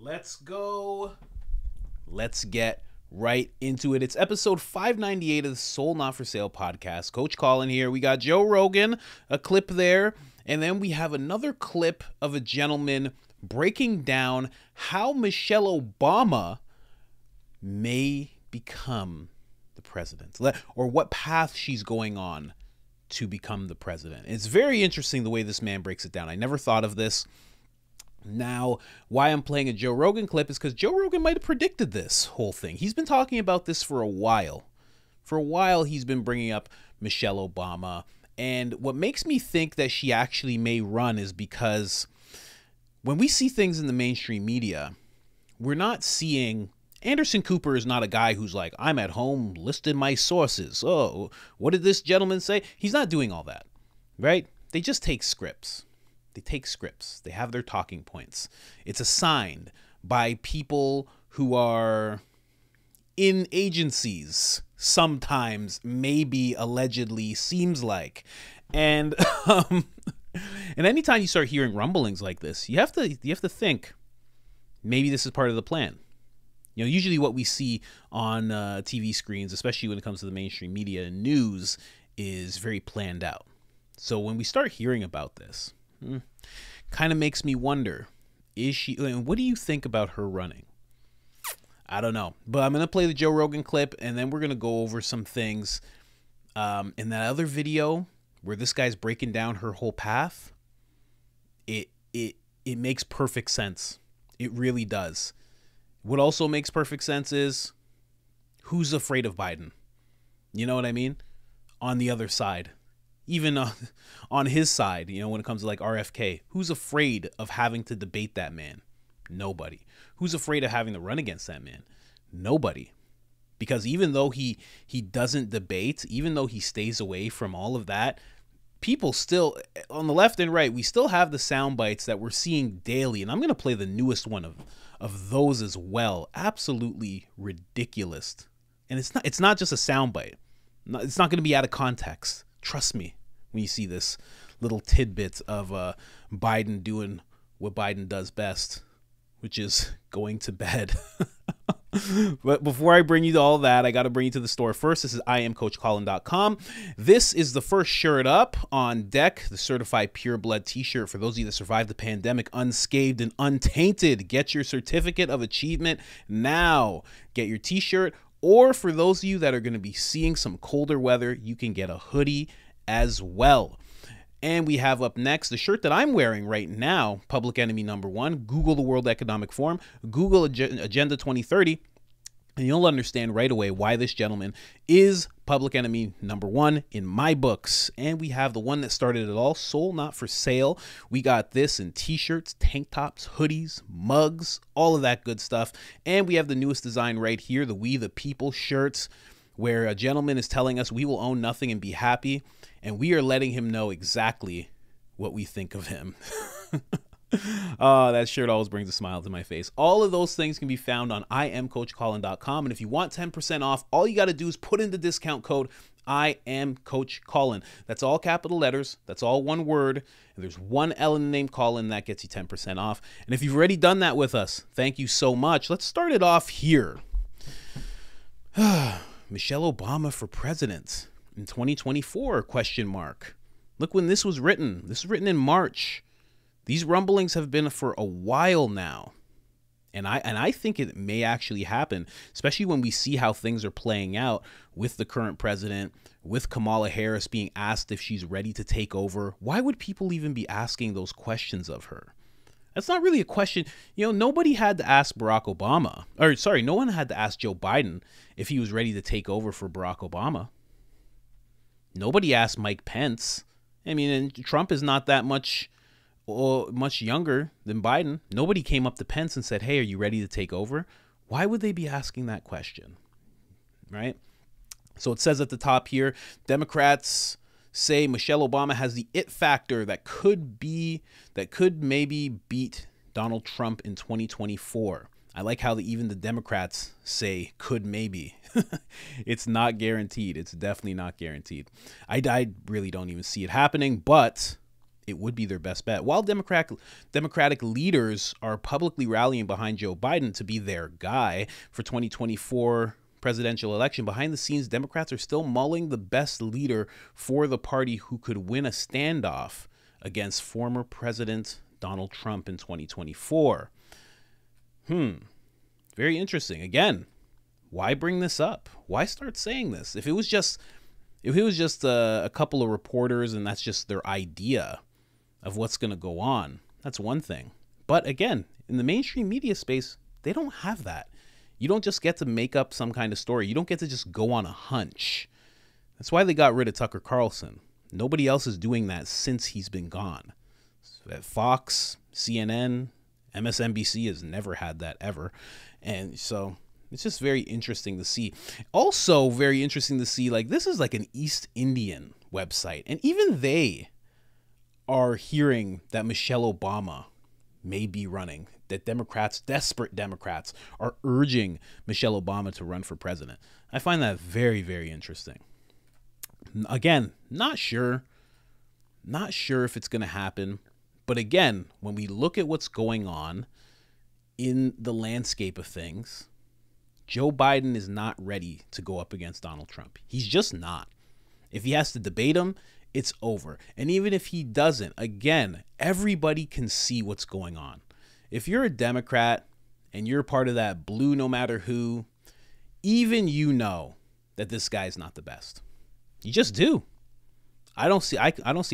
Let's go. Let's get right into it. It's episode 598 of the Soul Not For Sale podcast. Coach Colin here. We got Joe Rogan, a clip there, and then we have another clip of a gentleman breaking down how Michelle Obama may become the president, or what path she's going on to become the president. It's very interesting the way this man breaks it down. I never thought of this. Now, why I'm playing a Joe Rogan clip is because Joe Rogan might have predicted this whole thing. He's been talking about this for a while. For a while, he's been bringing up Michelle Obama. And what makes me think that she actually may run is because when we see things in the mainstream media, we're not seeing... Anderson Cooper is not a guy who's like, I'm at home listing my sources. Oh, what did this gentleman say? He's not doing all that, right? They just take scripts. They take scripts. They have their talking points. It's assigned by people who are in agencies, sometimes, maybe, allegedly, seems like. And and anytime you start hearing rumblings like this, you have to think, maybe this is part of the plan. You know, usually what we see on TV screens, especially when it comes to the mainstream media and news, is very planned out. So when we start hearing about this, kind of makes me wonder, is she, what do you think about her running? I don't know, but I'm going to play the Joe Rogan clip, and then we're going to go over some things in that other video where this guy's breaking down her whole path. It makes perfect sense. It really does. What also makes perfect sense is, who's afraid of Biden? You know what I mean? On the other side. Even on his side, you know, when it comes to like RFK, who's afraid of having to debate that man? Nobody. Who's afraid of having to run against that man? Nobody. Because even though he doesn't debate, even though he stays away from all of that, people still, on the left and right, we still have the sound bites that we're seeing daily. And I'm going to play the newest one of those as well. Absolutely ridiculous. And it's not just a sound bite. It's not going to be out of context. Trust me when you see this little tidbit of Biden doing what Biden does best, which is going to bed. But before I bring you to all that, I got to bring you to the store first. This is IamCoachColin.com. This is the first shirt up on deck, the Certified Pure Blood t-shirt for those of you that survived the pandemic unscathed and untainted. Get your certificate of achievement now. Get your t-shirt. Or for those of you that are going to be seeing some colder weather, you can get a hoodie as well. And we have up next the shirt that I'm wearing right now, Public Enemy #1. Google the World Economic Forum, Google Agenda 2030, and you'll understand right away why this gentleman is Public Enemy #1 in my books. And we have the one that started it all, Soul Not For Sale. We got this in t-shirts, tank tops, hoodies, mugs, all of that good stuff. And we have the newest design right here, the We the People shirts, where a gentleman is telling us we will own nothing and be happy. And we are letting him know exactly what we think of him. Oh, that shirt always brings a smile to my face. All of those things can be found on IamCoachColin.com. And if you want 10% off, all you got to do is put in the discount code IamCoachColin. That's all capital letters. That's all one word. And there's one L in the name Colin. That gets you 10% off. And if you've already done that with us, thank you so much. Let's start it off here. Michelle Obama for president in 2024, question mark. Look when this was written. This was written in March. These rumblings have been for a while now. And I think it may actually happen, especially when we see how things are playing out with the current president, with Kamala Harris being asked if she's ready to take over. Why would people even be asking those questions of her? That's not really a question. You know, nobody had to ask Barack Obama, or sorry, no one had to ask Joe Biden if he was ready to take over for Barack Obama. Nobody asked Mike Pence. I mean, and Trump is not that much younger than Biden. Nobody came up to Pence and said, hey, are you ready to take over? Why would they be asking that question? Right? So it says at the top here, Democrats say Michelle Obama has the it factor that could maybe beat Donald Trump in 2024. I like how even the Democrats say could maybe. It's not guaranteed. It's definitely not guaranteed. I really don't even see it happening, but it would be their best bet. While Democratic leaders are publicly rallying behind Joe Biden to be their guy for 2024 presidential election, behind the scenes, Democrats are still mulling the best leader for the party who could win a standoff against former President Donald Trump in 2024. Very interesting. Again, why bring this up? Why start saying this? If it was just a couple of reporters and that's just their idea of what's going to go on, that's one thing. But again, in the mainstream media space, they don't have that. You don't just get to make up some kind of story. You don't get to just go on a hunch. That's why they got rid of Tucker Carlson. Nobody else is doing that since he's been gone. At Fox, CNN, MSNBC has never had that ever. And so it's just very interesting to see. Also very interesting to see, like, this is like an East Indian website. And even they are hearing that Michelle Obama may be running, that Democrats, desperate Democrats, are urging Michelle Obama to run for president. I find that very, very interesting. Again, not sure if it's going to happen. But again, when we look at what's going on in the landscape of things, Joe Biden is not ready to go up against Donald Trump. He's just not. If he has to debate him, it's over. And even if he doesn't, again, everybody can see what's going on. If you're a Democrat and you're part of that blue no matter who, even you know that this guy's not the best. You just do. I don't see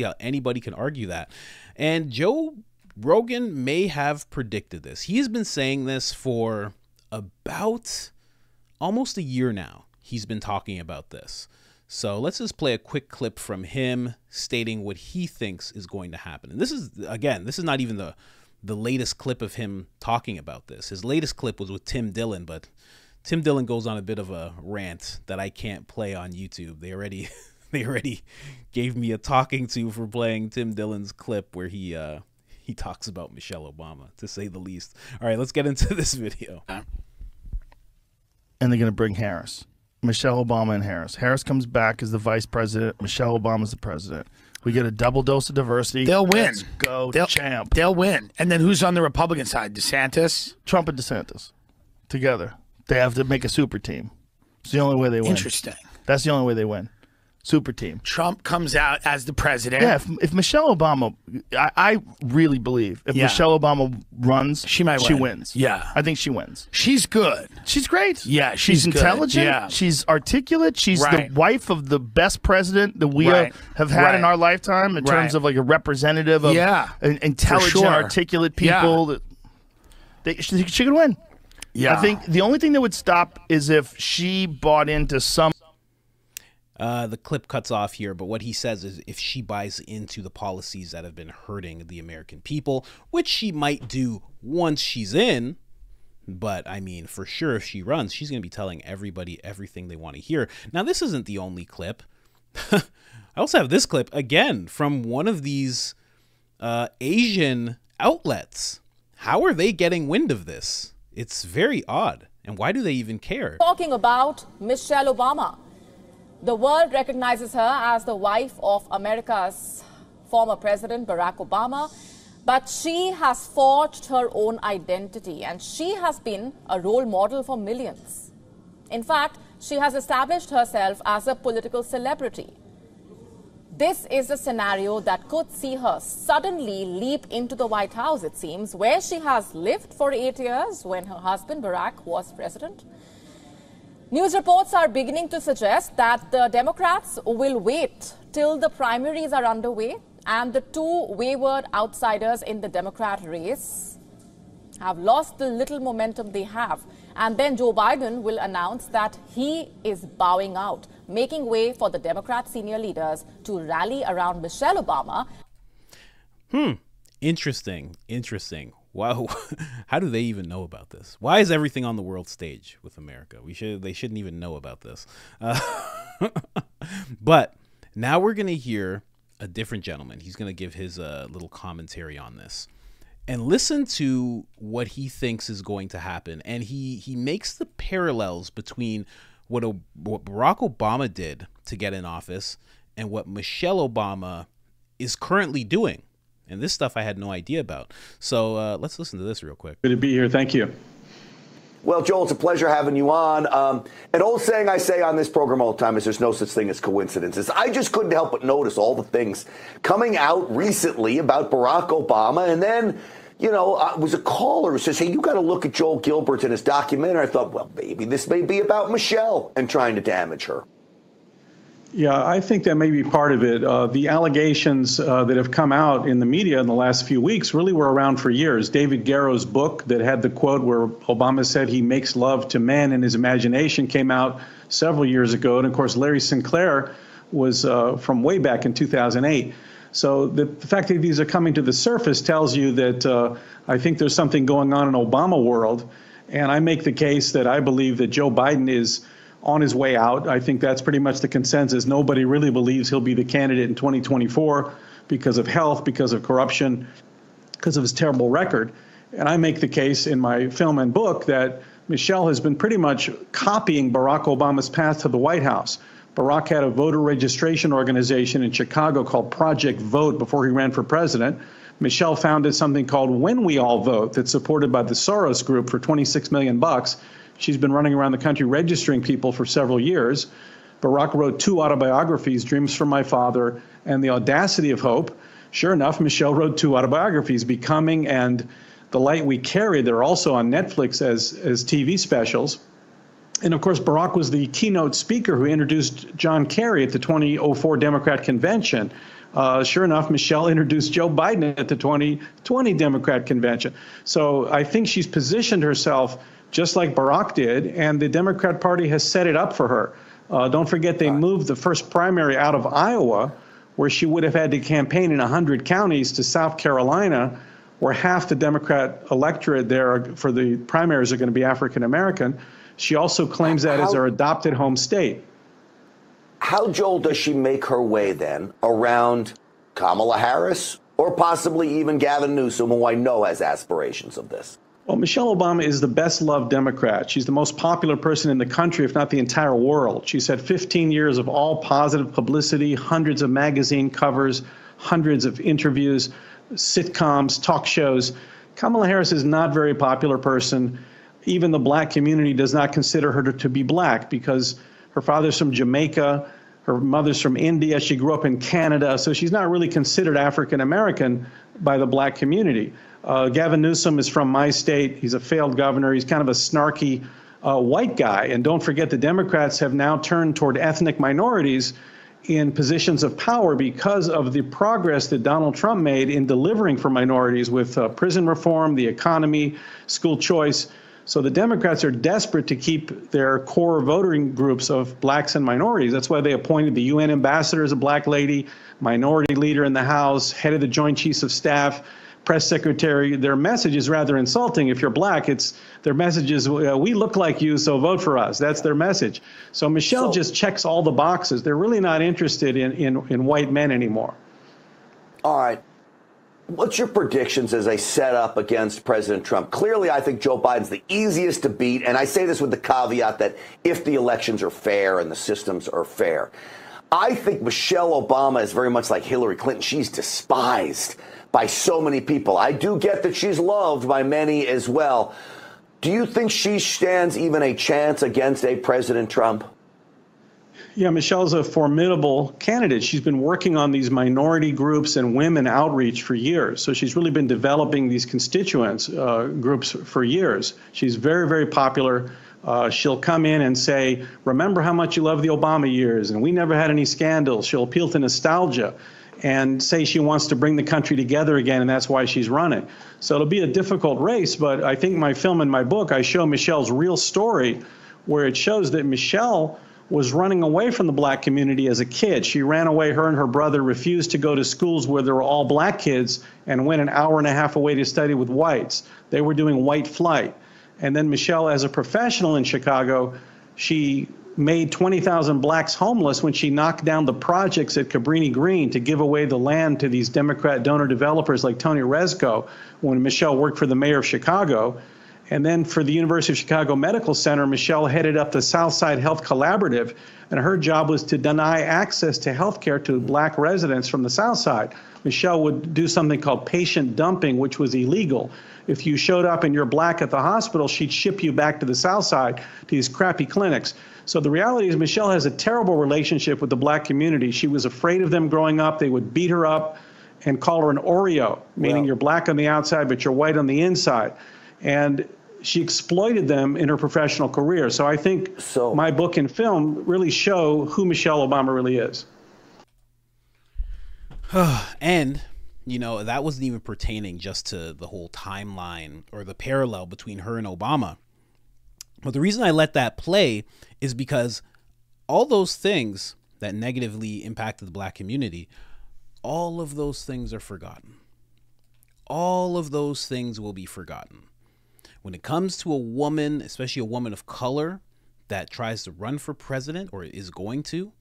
how anybody can argue that. And Joe Rogan may have predicted this. He has been saying this for about almost a year now. He's been talking about this. So let's just play a quick clip from him stating what he thinks is going to happen. And this is, again, this is not even the latest clip of him talking about this. His latest clip was with Tim Dillon, but Tim Dillon goes on a bit of a rant that I can't play on YouTube. They already gave me a talking to for playing Tim Dillon's clip where he talks about Michelle Obama, to say the least. All right, let's get into this video. And they're going to bring Harris. Michelle Obama and Harris. Harris comes back as the vice president. Michelle Obama's the president. We get a double dose of diversity. They'll win. Let's go, champ. They'll win. And then who's on the Republican side? DeSantis? Trump and DeSantis together. They have to make a super team. It's the only way they win. Interesting. That's the only way they win. Super team. Trump comes out as the president. Yeah, if Michelle Obama, I really believe if Michelle Obama runs, she wins. Yeah. I think she wins. She's good. She's great. Yeah, she's intelligent. Yeah. She's articulate. She's the wife of the best president that we have had in our lifetime in terms of like a representative of intelligent, articulate people. She could win. Yeah. I think the only thing that would stop is if she bought into some. The clip cuts off here, but what he says is if she buys into the policies that have been hurting the American people, which she might do once she's in, but I mean, for sure, if she runs, she's going to be telling everybody everything they want to hear. Now, this isn't the only clip. I also have this clip, again, from one of these Asian outlets. How are they getting wind of this? It's very odd. And why do they even care? Talking about Michelle Obama. The world recognizes her as the wife of America's former president, Barack Obama, but she has forged her own identity and she has been a role model for millions. In fact, she has established herself as a political celebrity. This is a scenario that could see her suddenly leap into the White House, it seems, where she has lived for 8 years when her husband, Barack, was president. News reports are beginning to suggest that the Democrats will wait till the primaries are underway and the two wayward outsiders in the Democrat race have lost the little momentum they have. And then Joe Biden will announce that he is bowing out, making way for the Democrat senior leaders to rally around Michelle Obama. Interesting. Wow, how do they even know about this? Why is everything on the world stage with America? They shouldn't even know about this. But now we're going to hear a different gentleman. He's going to give his little commentary on this. And listen to what he thinks is going to happen. And he makes the parallels between what Barack Obama did to get in office and what Michelle Obama is currently doing. And this stuff I had no idea about. So let's listen to this real quick. Good to be here. Thank you. Well, Joel, it's a pleasure having you on. An old saying I say on this program all the time is there's no such thing as coincidences. I just couldn't help but notice all the things coming out recently about Barack Obama. And then, you know, it was a caller who says, hey, you got to look at Joel Gilbert and his documentary. I thought, well, maybe this may be about Michelle and trying to damage her. Yeah, I think that may be part of it. The allegations that have come out in the media in the last few weeks really were around for years. David Garrow's book that had the quote where Obama said he makes love to men in his imagination came out several years ago. And, of course, Larry Sinclair was from way back in 2008. So the fact that these are coming to the surface tells you that I think there's something going on in Obama world. And I make the case that I believe that Joe Biden is on his way out. I think that's pretty much the consensus. Nobody really believes he'll be the candidate in 2024 because of health, because of corruption, because of his terrible record. And I make the case in my film and book that Michelle has been pretty much copying Barack Obama's path to the White House. Barack had a voter registration organization in Chicago called Project Vote before he ran for president. Michelle founded something called When We All Vote that's supported by the Soros Group for $26 million. She's been running around the country registering people for several years. Barack wrote 2 autobiographies, Dreams from My Father and The Audacity of Hope. Sure enough, Michelle wrote 2 autobiographies, Becoming and The Light We Carry. They're also on Netflix as TV specials. And of course, Barack was the keynote speaker who introduced John Kerry at the 2004 Democrat convention. Sure enough, Michelle introduced Joe Biden at the 2020 Democrat convention. So I think she's positioned herself just like Barack did, and the Democrat Party has set it up for her. Don't forget, they moved the first primary out of Iowa, where she would have had to campaign in 100 counties, to South Carolina, where half the Democrat electorate there for the primaries are going to be African American. She also claims that as her adopted home state. How, Joel, does she make her way then around Kamala Harris or possibly even Gavin Newsom, who I know has aspirations of this? Well, Michelle Obama is the best-loved Democrat. She's the most popular person in the country, if not the entire world. She's had 15 years of all positive publicity, hundreds of magazine covers, hundreds of interviews, sitcoms, talk shows. Kamala Harris is not a very popular person. Even the black community does not consider her to be black because her father's from Jamaica, her mother's from India, she grew up in Canada, so she's not really considered African American by the black community. Gavin Newsom is from my state. He's a failed governor. He's kind of a snarky white guy. And don't forget, the Democrats have now turned toward ethnic minorities in positions of power because of the progress that Donald Trump made in delivering for minorities with prison reform, the economy, school choice. So the Democrats are desperate to keep their core voting groups of blacks and minorities. That's why they appointed the UN ambassador as a black lady, minority leader in the House, head of the Joint Chiefs of Staff, press secretary. Their message is rather insulting. If you're black, their message is, we look like you, so vote for us. That's their message. So Michelle just checks all the boxes. They're really not interested in white men anymore. All right. What's your predictions as they set up against President Trump? Clearly, I think Joe Biden's the easiest to beat. And I say this with the caveat that if the elections are fair and the systems are fair. I think Michelle Obama is very much like Hillary Clinton. She's despised by so many people. I do get that she's loved by many as well. Do you think she stands even a chance against a President Trump? Yeah, Michelle's a formidable candidate. She's been working on these minority groups and women outreach for years. So she's really been developing these constituents groups for years. She's very, very popular. She'll come in and say, remember how much you love the Obama years, and we never had any scandals. She'll appeal to nostalgia and say she wants to bring the country together again, and that's why she's running. So it'll be a difficult race, but I think my film and my book, I show Michelle's real story, where it shows that Michelle was running away from the black community as a kid. She ran away. Her and her brother refused to go to schools where there were all black kids and went an hour and a half away to study with whites. They were doing white flight. And then Michelle, as a professional in Chicago, she made 20,000 blacks homeless when she knocked down the projects at Cabrini Green to give away the land to these Democrat donor developers like Tony Rezko when Michelle worked for the mayor of Chicago. And then for the University of Chicago Medical Center, Michelle headed up the Southside Health Collaborative, and her job was to deny access to health care to black residents from the South Side. Michelle would do something called patient dumping, which was illegal. If you showed up and you're black at the hospital, she'd ship you back to the South Side, to these crappy clinics. So the reality is Michelle has a terrible relationship with the black community. She was afraid of them growing up. They would beat her up and call her an Oreo, meaning you're black on the outside, but you're white on the inside. And she exploited them in her professional career. So I think my book and film really show who Michelle Obama really is. And, you know, that wasn't even pertaining just to the whole timeline or the parallel between her and Obama. But the reason I let that play is because all those things that negatively impacted the black community, all of those things are forgotten. All of those things will be forgotten. When it comes to a woman, especially a woman of color that tries to run for president or is going to,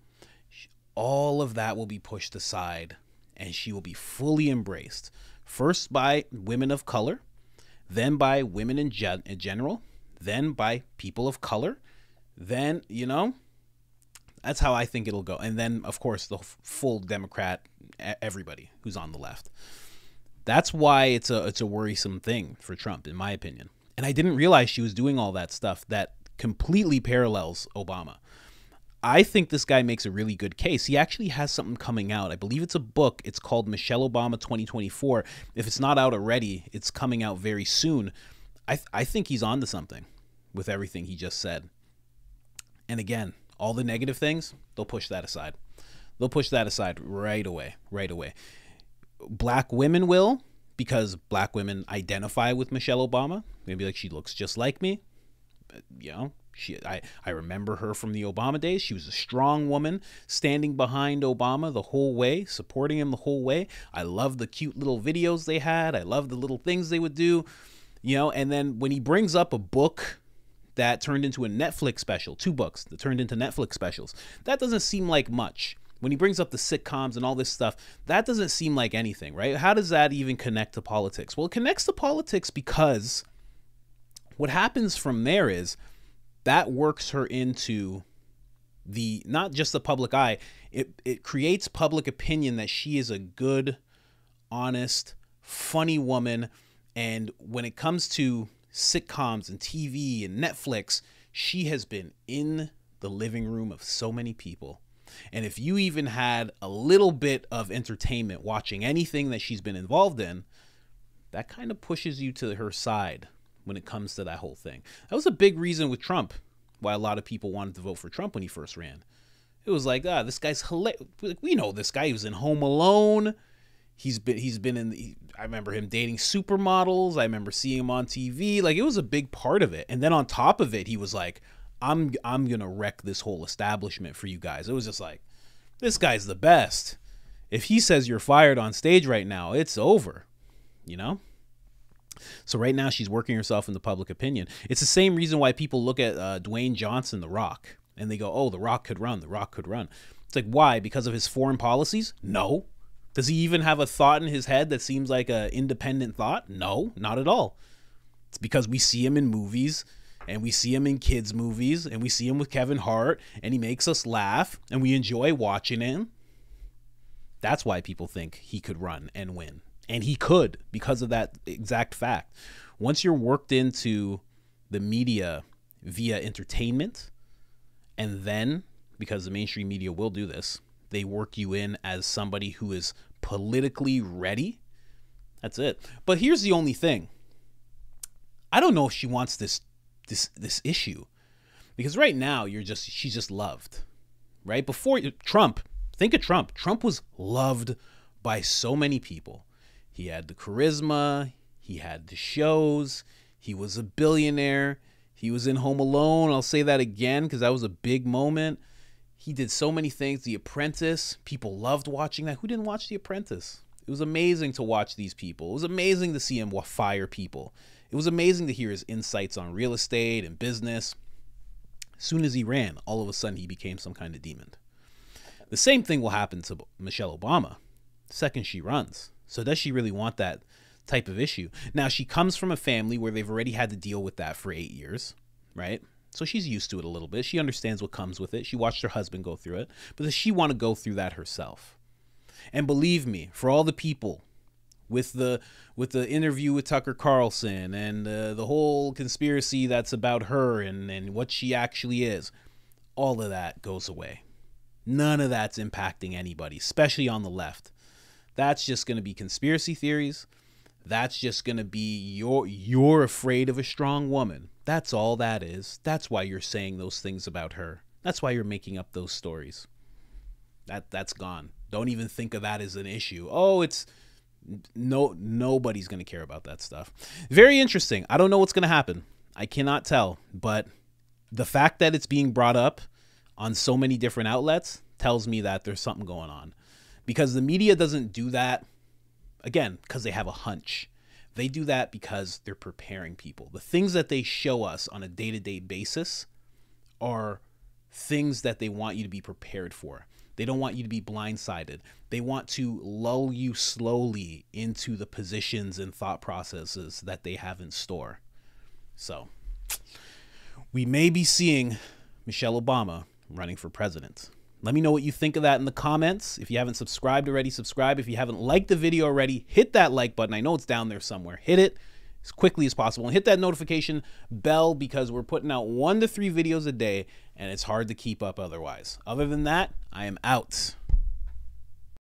all of that will be pushed aside and she will be fully embraced. First by women of color, then by women in general, then by people of color, then, you know, that's how I think it'll go. And then, of course, the full Democrat, everybody who's on the left. That's why it's a worrisome thing for Trump, in my opinion. And I didn't realize she was doing all that stuff that completely parallels Obama. I think this guy makes a really good case. He actually has something coming out. I believe it's a book. It's called Michelle Obama 2024. If it's not out already, it's coming out very soon. I think he's onto something with everything he just said. And again, all the negative things, they'll push that aside. They'll push that aside right away, right away. Black women will, because black women identify with Michelle Obama. They'll be like, she looks just like me. You know, I remember her from the Obama days. She was a strong woman standing behind Obama the whole way, supporting him the whole way. I love the cute little videos they had. I love the little things they would do, you know. And then when he brings up a book that turned into a Netflix special, 2 books that turned into Netflix specials, that doesn't seem like much. When he brings up the sitcoms and all this stuff, that doesn't seem like anything, right? How does that even connect to politics? Well, it connects to politics because what happens from there is that works her into the, not just the public eye, it creates public opinion that she is a good, honest, funny woman. And when it comes to sitcoms and TV and Netflix, she has been in the living room of so many people. And if you even had a little bit of entertainment watching anything that she's been involved in, that kind of pushes you to her side when it comes to that whole thing. That was a big reason with Trump, why a lot of people wanted to vote for Trump when he first ran. It was like, this guy's hilarious. We know this guy. He was in Home Alone. He's been in I remember him dating supermodels. I remember seeing him on TV. Like, it was a big part of it. And then on top of it, he was like, I'm gonna wreck this whole establishment for you guys. It was just like, this guy's the best. If he says you're fired on stage right now, it's over, you know? So right now she's working herself into public opinion. It's the same reason why people look at Dwayne Johnson, The Rock, and they go, oh, The Rock could run. The Rock could run. It's like, why? Because of his foreign policies? No. Does he even have a thought in his head that seems like an independent thought? No, not at all. It's because we see him in movies, and we see him in kids' movies, and we see him with Kevin Hart, and he makes us laugh, and we enjoy watching him. That's why people think he could run and win. And he could, because of that exact fact. Once you're worked into the media via entertainment, and then, because the mainstream media will do this, they work you in as somebody who is politically ready, that's it. But here's the only thing. I don't know if she wants this issue, because right now she's just loved, right? Before Trump, think of Trump. Trump was loved by so many people. He had the charisma, he had the shows, he was a billionaire, he was in Home Alone. I'll say that again because that was a big moment. He did so many things. The Apprentice, people loved watching that. Who didn't watch The Apprentice? It was amazing to watch these people. It was amazing to see him fire people. It was amazing to hear his insights on real estate and business. As soon as he ran, all of a sudden he became some kind of demon. The same thing will happen to Michelle Obama the second she runs. So does she really want that type of issue. Now, she comes from a family where they've already had to deal with that for 8 years, right? So she's used to it a little bit. She understands what comes with it. She watched her husband go through it. But does she want to go through that herself? And believe me, for all the people with the interview with Tucker Carlson and the whole conspiracy that's about her and what she actually is, all of that goes away. None of that's impacting anybody, especially on the left. That's just going to be conspiracy theories. That's just going to be you're afraid of a strong woman. That's all that is. That's why you're saying those things about her. That's why you're making up those stories. That's gone. Don't even think of that as an issue. Oh, it's nobody's going to care about that stuff. Very interesting. I don't know what's going to happen. I cannot tell, but the fact that it's being brought up on so many different outlets tells me that there's something going on, because the media doesn't do that, again, because they have a hunch. They do that because they're preparing people. The things that they show us on a day-to-day basis are things that they want you to be prepared for. They don't want you to be blindsided. They want to lull you slowly into the positions and thought processes that they have in store. So we may be seeing Michelle Obama running for president. Let me know what you think of that in the comments. If you haven't subscribed already, subscribe. If you haven't liked the video already, hit that like button. I know it's down there somewhere. Hit it as quickly as possible. And hit that notification bell, because we're putting out 1 to 3 videos a day, and it's hard to keep up otherwise. Other than that, I am out.